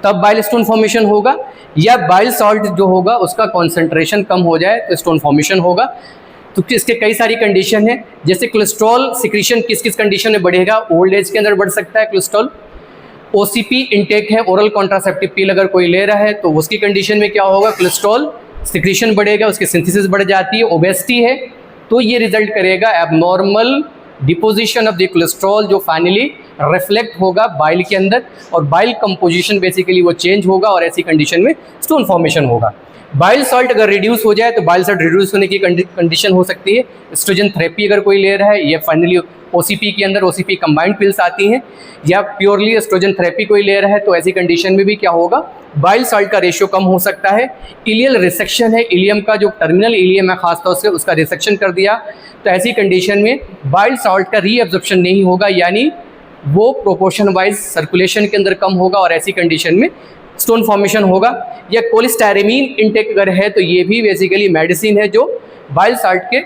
Speaker 1: तब बाइल स्टोन फॉर्मेशन होगा, या बाइल सॉल्ट जो होगा उसका कॉन्सेंट्रेशन कम हो जाए तो स्टोन फॉर्मेशन होगा। तो इसके कई सारी कंडीशन है, जैसे कोलेस्ट्रॉल सिक्रीशन किस किस कंडीशन में बढ़ेगा, ओल्ड एज के अंदर बढ़ सकता है कोलेस्ट्रॉल। ओसीपी इंटेक है, ओरल कॉन्ट्रासेप्टिव पिल अगर कोई ले रहा है तो उसकी कंडीशन में क्या होगा, कोलेस्ट्रॉल सिक्रीशन बढ़ेगा, उसकी सिंथेसिस बढ़ जाती है। ओबेसिटी है तो ये रिजल्ट करेगा abnormal deposition of the cholesterol जो फाइनली रिफ्लेक्ट होगा बाइल के अंदर, और बाइल कंपोजिशन बेसिकली वो चेंज होगा और ऐसी कंडीशन में स्टोन फॉर्मेशन होगा। बाइल सॉल्ट अगर रिड्यूस हो जाए तो बाइल सॉल्ट रिड्यूस होने की कंडीशन हो सकती है। एस्ट्रोजन थेरेपी अगर कोई ले रहा है, या फाइनली ओसीपी के अंदर ओसीपी कंबाइंड पिल्स आती हैं, या प्योरली एस्ट्रोजन थेरेपी कोई ले रहा है तो ऐसी कंडीशन में भी क्या होगा, बाइल सॉल्ट का रेशियो कम हो सकता है। इलियल रिसेक्शन है, इलियम का जो टर्मिनल इलियम है खासतौर से उसका रिसेक्शन कर दिया, तो ऐसी कंडीशन में बाइल सॉल्ट का रीअब्जॉर्प्शन नहीं होगा, यानी वो प्रोपोर्शन वाइज सर्कुलेशन के अंदर कम होगा और ऐसी कंडीशन में स्टोन फॉर्मेशन होगा। या कोलिस्टायरेमीन इंटेक अगर है तो ये भी बेसिकली मेडिसिन है जो बाइल सॉल्ट के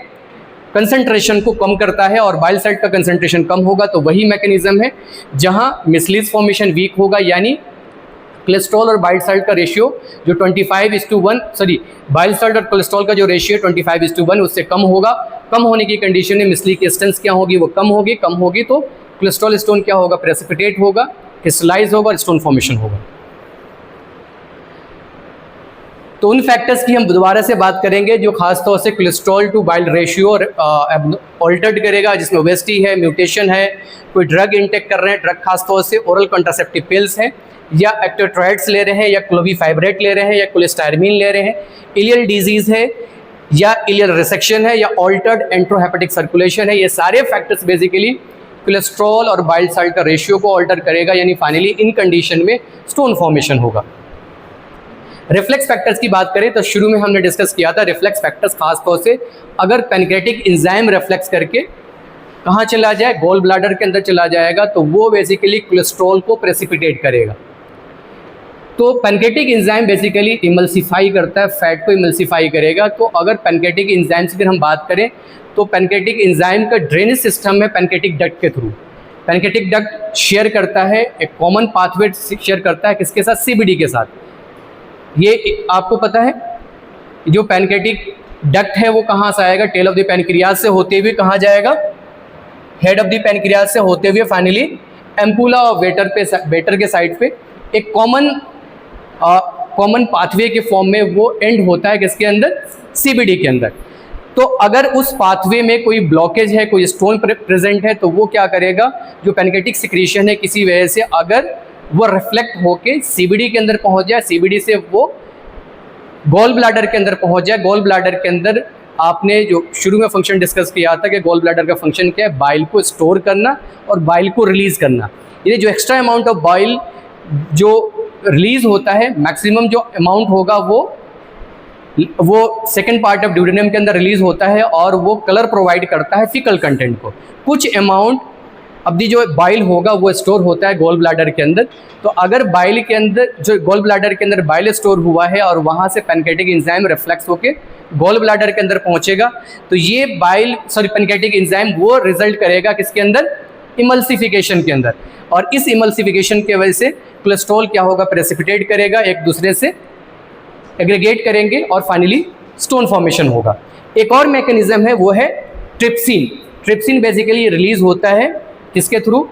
Speaker 1: कंसंट्रेशन को कम करता है, और बाइल सॉल्ट का कंसंट्रेशन कम होगा तो वही मैकेनिज्म है जहां मिसलीज फॉर्मेशन वीक होगा, यानी कोलेस्ट्रॉल और बाइल सॉल्ट का रेशियो जो 25:1 बाइल सॉल्ट और कोलेस्ट्रॉल का जो रेशियो 25:1 उससे कम होगा। कम होने की कंडीशन में मिसली की स्ट्रेंथ क्या होगी, वो कम होगी तो कोलेस्ट्रॉल स्टोन क्या होगा, प्रेसिपिटेट होगा, क्रिस्टलाइज होगा और स्टोन फॉर्मेशन होगा। तो उन फैक्टर्स की हम दोबारा से बात करेंगे जो खासतौर से cholesterol to bile ratio altered करेगा, जिसमें ओबेसिटी है, म्यूटेशन है, कोई ड्रग इंटेक कर रहे हैं, ड्रग खासतौर से ओरल कॉन्ट्रासेप्टिव पिल्स हैं, या एक्टोट्राइड्स ले रहे हैं, या क्लोवीफाइब्रेट ले रहे हैं, या कोलेस्टायरमीन ले रहे हैं, इलियल डिजीज़ है, या इलियल रिसेक्शन है, या ऑल्टर्ड एंट्रोहेपेटिक सर्कुलेशन है। ये सारे फैक्टर्स बेसिकली कोलेस्ट्रॉल और बाइल साल्ट का रेशियो को ऑल्टर करेगा, यानी फाइनली इन कंडीशन में स्टोन फॉर्मेशन होगा। रिफ्लेक्स फैक्टर्स की बात करें तो शुरू में हमने डिस्कस किया था, रिफ्लेक्स फैक्टर्स खासतौर से अगर पैनक्रेटिक एंजाइम रिफ्लेक्स करके कहाँ चला जाए, गोल ब्लैडर के अंदर चला जाएगा, तो वो बेसिकली कोलेस्ट्रॉल को प्रेसिपिटेट करेगा। तो पैनक्रेटिक एंजाइम बेसिकली इमल्सिफाई करता है, फैट को इमल्सिफाई करेगा। तो अगर पैनक्रेटिक एंजाइम से फिर हम बात करें तो पैनक्रेटिक एंजाइम का ड्रेनेज सिस्टम है पैनक्रेटिक डक्ट के थ्रू। पैनक्रेटिक डक्ट शेयर करता है, एक कॉमन पाथवे शेयर करता है किसके साथ, सीबीडी के साथ। ये आपको पता है जो पैनक्रेटिक डक्ट है वो कहाँ से आएगा, टेल ऑफ द पैनक्रियाज से होते हुए कहाँ जाएगा, हेड ऑफ द पैनक्रियाज से होते हुए फाइनली एम्पुला और वेटर के साइड पे एक कॉमन पाथवे के फॉर्म में वो एंड होता है किसके अंदर, सीबीडी के अंदर। तो अगर उस पाथवे में कोई ब्लॉकेज है, कोई स्टोन प्रेजेंट है, तो वो क्या करेगा, जो पैनक्रेटिक सिक्रीशन है किसी वजह से अगर वो रिफ्लेक्ट होके सीबीडी के अंदर पहुंच जाए, सीबीडी से वो गॉल ब्लैडर के अंदर पहुंच जाए। गॉल ब्लैडर के अंदर आपने जो शुरू में फंक्शन डिस्कस किया था कि गॉल ब्लैडर का फंक्शन क्या है, बाइल को स्टोर करना और बाइल को रिलीज़ करना। ये जो एक्स्ट्रा अमाउंट ऑफ बाइल जो रिलीज़ होता है, मैक्सिमम जो अमाउंट होगा वो सेकेंड पार्ट ऑफ ड्यूडेनम के अंदर रिलीज़ होता है और वो कलर प्रोवाइड करता है फीकल कंटेंट को। कुछ अमाउंट अभी जो बाइल होगा वो स्टोर होता है गॉल ब्लैडर के अंदर। तो अगर बाइल के अंदर जो गॉल ब्लैडर के अंदर बाइल स्टोर हुआ है और वहाँ से पैनक्रेटिक एंजाइम रिफ्लेक्स होके गॉल ब्लैडर के अंदर पहुँचेगा, तो ये पैनक्रेटिक एंजाइम वो रिजल्ट करेगा किसके अंदर, इमल्सिफिकेशन के अंदर। और इस इमल्सिफिकेशन की वजह से कोलेस्ट्रॉल क्या होगा, प्रेसिपिटेट करेगा, एक दूसरे से एग्रीगेट करेंगे और फाइनली स्टोन फॉर्मेशन होगा। एक और मैकेनिज्म है वो है ट्रिप्सिन। ट्रिप्सिन बेसिकली रिलीज होता है किसके थ्रू,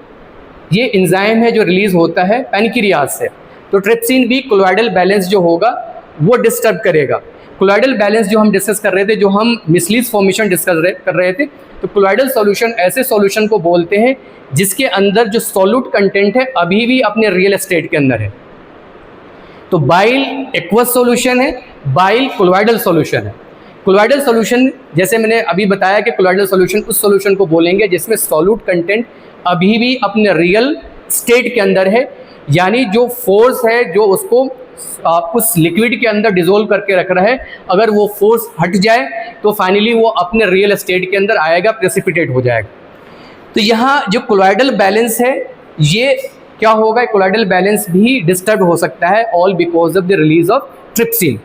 Speaker 1: ये एंजाइम है जो रिलीज होता है पैनक्रियाज से। तो ट्रिप्सिन भी कोलॉइडल बैलेंस जो होगा वो डिस्टर्ब करेगा। कोलॉइडल बैलेंस जो हम डिस्कस कर रहे थे, जो हम मिसलीज फॉर्मेशन डिस्कस कर रहे थे, तो कोलॉइडल सॉल्यूशन ऐसे सॉल्यूशन को बोलते हैं जिसके अंदर जो सॉल्यूट कंटेंट है अभी भी अपने रियल स्टेट के अंदर है। तो बाइल एक्वस सॉल्यूशन है, बाइल कोलॉइडल सॉल्यूशन है। कोलॉइडल सॉल्यूशन जैसे मैंने अभी बताया कि कोलॉइडल सॉल्यूशन उस सॉल्यूशन को बोलेंगे जिसमें सॉल्यूट कंटेंट अभी भी अपने रियल स्टेट के अंदर है, यानी जो फोर्स है जो उसको उस लिक्विड के अंदर डिसोल्व करके रख रहा है, अगर वो फोर्स हट जाए तो फाइनली वो अपने रियल स्टेट के अंदर आएगा, प्रेसिपिटेट हो जाएगा। तो यहाँ जो कोलॉइडल बैलेंस है ये क्या होगा, कोलॉइडल बैलेंस भी डिस्टर्ब हो सकता है, all because of the release of trypsin.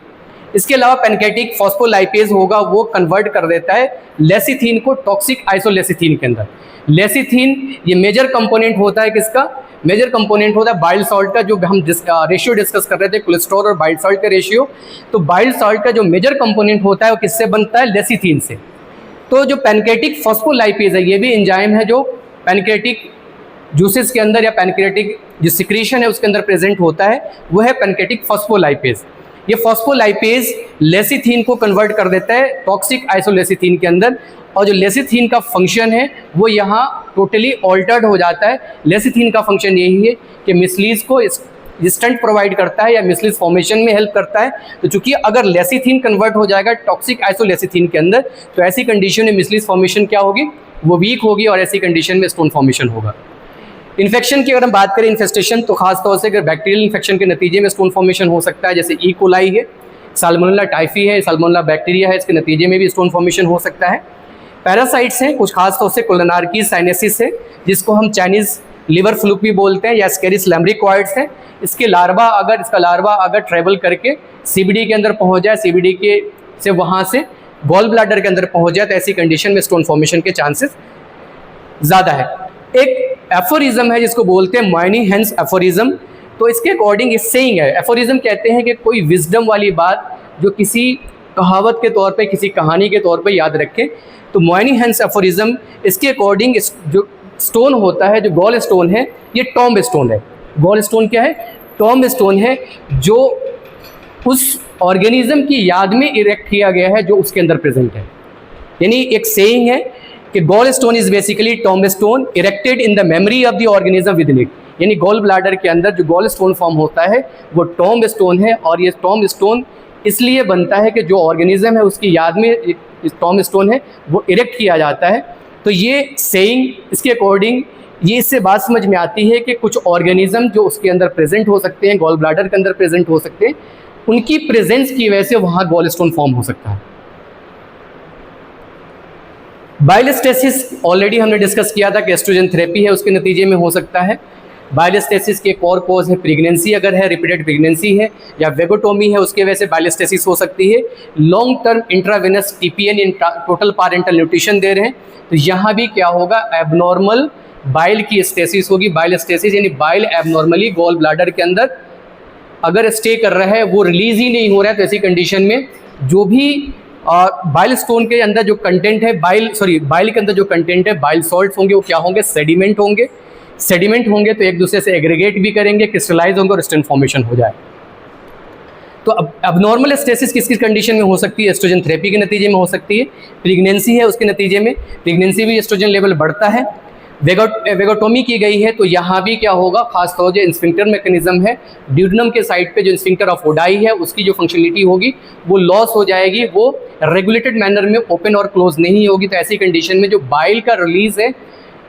Speaker 1: इसके अलावा पैनक्रेटिक फॉस्फोलाइपेज होगा वो कन्वर्ट कर देता है लेसिथीन को टॉक्सिक आइसोलेसिथीन के अंदर। लेसिथीन ये मेजर कंपोनेंट होता है किसका, मेजर कंपोनेंट होता है बाइल सॉल्ट का, जो हम रेशियो डिस्कस कर रहे थे कोलेस्ट्रॉल और बाइल सॉल्ट का रेशियो। तो बाइल सॉल्ट का जो मेजर कंपोनेंट होता है वो किससे बनता है, लेसिथीन से। तो जो पैनक्रेटिक फॉस्फोलाइपेज है ये भी एंजाइम है जो पैनक्रेटिक जूसेस के अंदर या पैनक्रेटिक जो सिक्रीशन है उसके अंदर प्रेजेंट होता है, वो है पैनक्रेटिक फॉस्फोलाइपेज। ये फॉस्फोलाइपेज लेसिथीन को कन्वर्ट कर देता है टॉक्सिक आइसोलेसिथीन के अंदर, और जो लेसिथीन का फंक्शन है वो यहाँ टोटली ऑल्टर्ड हो जाता है। लेसिथीन का फंक्शन यही है कि मिसलीज को स्टंट प्रोवाइड करता है या मिसलीज फॉर्मेशन में हेल्प करता है। तो चूंकि अगर लेसिथीन कन्वर्ट हो जाएगा टॉक्सिक आइसोलेसिथीन के अंदर, तो ऐसी कंडीशन में मिसलीज फॉर्मेशन क्या होगी, वो वीक होगी और ऐसी कंडीशन में स्टोन फॉर्मेशन होगा। इन्फेक्शन की अगर हम बात करें इन्फेस्टेशन, तो खासतौर से अगर बैक्टीरियल इन्फेक्शन के नतीजे में स्टोन फॉर्मेशन हो सकता है, जैसे ई कोलाई है, साल्मोनेला टाइफी है, साल्मोनेला बैक्टीरिया है, इसके नतीजे में भी स्टोन फॉर्मेशन हो सकता है। पैरासाइट्स हैं कुछ, खासतौर से कोलोनार्कीज साइनेसिस है जिसको हम चाइनीज़ लिवर फ्लूक भी बोलते हैं, या स्केरिस लैम्ब्रिकॉइड्स हैं। इसका लार्वा अगर ट्रेवल करके सीबीडी के अंदर पहुंच जाए, सीबीडी के से वहाँ से गॉल ब्लैडर के अंदर पहुंच जाए, तो ऐसी कंडीशन में स्टोन फॉर्मेशन के चांसेस ज़्यादा है। एक एफोरिज्म है जिसको बोलते हैं मोयनी-हेंस एफोरिज्म। तो इसके अकॉर्डिंग ये सेइंग है, एफोरिज्म कहते हैं कि कोई विजडम वाली बात जो किसी कहावत के तौर पे, किसी कहानी के तौर पे याद रखें। तो मोयनी-हेंस एफोरिज्म इसके अकॉर्डिंग जो स्टोन होता है, जो गॉल स्टोन है, ये टॉम्ब स्टोन है। गॉल स्टोन क्या है? टॉम स्टोन है जो उस ऑर्गेनिज्म की याद में इरेक्ट किया गया है जो उसके अंदर प्रेजेंट है। यानी एक सेइंग है कि gall stone is basically tomb stone erected in the memory of the organism within it. यानी गॉल ब्लैडर के अंदर जो गॉल स्टोन फॉर्म होता है वो टॉम स्टोन है, और ये टॉम स्टोन इसलिए बनता है कि जो ऑर्गेनिज्म है उसकी याद में इस टॉम स्टोन है वो इरेक्ट किया जाता है। तो ये सेइंग, इसके अकॉर्डिंग ये इससे बात समझ में आती है कि कुछ ऑर्गेनिज्म जो उसके अंदर प्रेजेंट हो सकते हैं, गॉल ब्लैडर के अंदर प्रेजेंट हो सकते हैं, उनकी प्रेजेंस की वजह से वहाँ गॉल स्टोन फॉर्म हो सकता है। बाइल स्टेसिस ऑलरेडी हमने डिस्कस किया था कि एस्ट्रोजन थेरेपी है उसके नतीजे में हो सकता है। बाइल स्टेसिस के एक और कॉज है प्रेगनेंसी, अगर है रिपीटेड प्रेगनेंसी है या वेगोटोमी है उसके वजह से बाइल स्टेसिस हो सकती है। Long term intravenous TPN in total parenteral nutrition दे रहे हैं तो यहाँ भी क्या होगा, एबनॉर्मल बाइल की स्टेसिस होगी। बाइल स्टेसिस यानी बाइल एबनॉर्मली गॉल ब्लैडर के अंदर अगर स्टे कर रहा है, वो रिलीज ही नहीं हो रहा है, तो ऐसी कंडीशन में जो भी बाइल स्टोन के अंदर जो कंटेंट है, बाइल के अंदर जो कंटेंट है, बाइल सॉल्ट्स होंगे, वो क्या होंगे, सेडिमेंट होंगे। सेडिमेंट होंगे तो एक दूसरे से एग्रीगेट भी करेंगे, क्रिस्टलाइज होंगे और स्टेन फॉर्मेशन हो जाए। तो अब नॉर्मल स्टेसिस किस किस कंडीशन में हो सकती है? एस्ट्रोजन थेरेपी के नतीजे में हो सकती है। प्रेगनेंसी है उसके नतीजे में, प्रेगनेंसी भी एस्ट्रोजन लेवल बढ़ता है। वेगोटोमी की गई है तो यहाँ भी क्या होगा, खासतौर जो इंस्फिंक्टर मैकेनिज्म है ड्यूडेनम के साइड पे, जो इंस्फिंक्टर ऑफ ओडाई है उसकी जो फंक्शनलिटी होगी वो लॉस हो जाएगी, वो रेगुलेटेड मैनर में ओपन और क्लोज नहीं होगी। तो ऐसी कंडीशन में जो बाइल का रिलीज है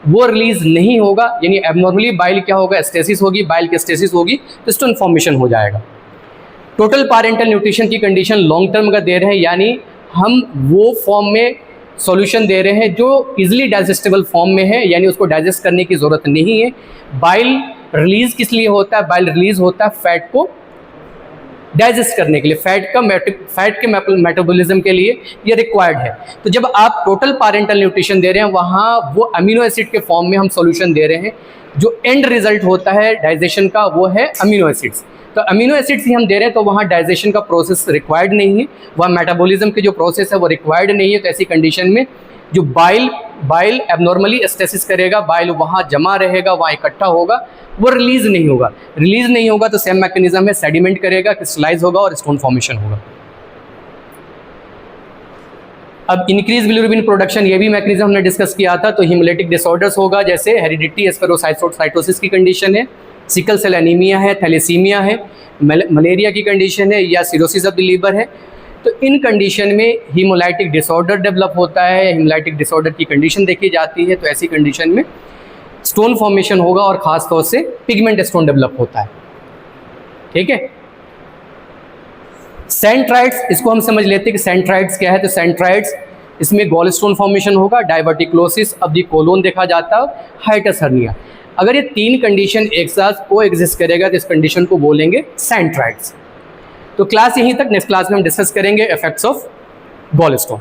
Speaker 1: वो रिलीज नहीं होगा, यानी एबनॉर्मली बाइल क्या होगा, स्टेसिस होगी, बाइल की स्टेसिस होगी तो स्टोन फॉर्मेशन हो जाएगा। टोटल पैरेंटल न्यूट्रिशन की कंडीशन लॉन्ग टर्म का दे रहे हैं, यानी हम वो फॉर्म में सॉल्यूशन दे रहे हैं जो इजीली डाइजेस्टेबल फॉर्म में है, यानी उसको डाइजेस्ट करने की ज़रूरत नहीं है। बाइल रिलीज किस लिए होता है? बाइल रिलीज होता है फैट को डाइजेस्ट करने के लिए, फैट के मेटाबॉलिज्म के लिए ये रिक्वायर्ड है। तो जब आप टोटल पैरेंटल न्यूट्रिशन दे रहे हैं वहाँ वो अमीनो एसिड के फॉर्म में हम सॉल्यूशन दे रहे हैं, जो एंड रिजल्ट होता है डाइजेशन का वो है अमीनो एसिड्स। तो अमीनो एसिड्स ही हम दे रहे हैं तो वहाँ डाइजेशन का प्रोसेस रिक्वायर्ड नहीं है, वहाँ मेटाबॉलिज्म के जो प्रोसेस है वो रिक्वायर्ड नहीं है। तो ऐसी कंडीशन में जो बाइल एबनॉर्मली स्टेसिस करेगा, बाइल वहाँ जमा रहेगा, वहाँ इकट्ठा होगा, वो रिलीज नहीं होगा। रिलीज नहीं होगा तो सेम मैकेनिज्म है, सेडिमेंट करेगा, क्रिस्टलाइज होगा और स्टोन फॉर्मेशन होगा। अब इंक्रीज बिलिरुबिन प्रोडक्शन, ये भी मैकेनिज्म हमने डिस्कस किया था। तो हिमोलिटिक डिसऑर्डर्स होगा, जैसे हेरिडिटी एस्पेरोसाइटोसिस की कंडीशन है, सिकल सेल एनीमिया है, थैलेसीमिया है, मलेरिया की कंडीशन है या सिरोसिस ऑफ द लीवर है। तो इन कंडीशन में हीमोलाइटिक डिसऑर्डर डेवलप होता है, हीमोलाइटिक डिसऑर्डर की कंडीशन देखी जाती है। तो ऐसी कंडीशन में स्टोन फॉर्मेशन होगा और ख़ास तौर से पिगमेंट स्टोन डेवलप होता है। ठीक है, सेंट्राइड्स, इसको हम समझ लेते हैं कि सेंट्राइड्स क्या है। तो सेंट्राइड्स, इसमें गॉल स्टोन फॉर्मेशन होगा, डाइवर्टिक्लोसिस ऑफ द कोलोन देखा जाता है, हाइटस हर्निया। अगर ये तीन कंडीशन एक साथ को एग्जिस्ट करेगा तो इस कंडीशन को बोलेंगे सेंट्राइड्स। तो क्लास यहीं तक, नेक्स्ट क्लास में हम डिस्कस करेंगे इफेक्ट्स ऑफ गॉल स्टोन।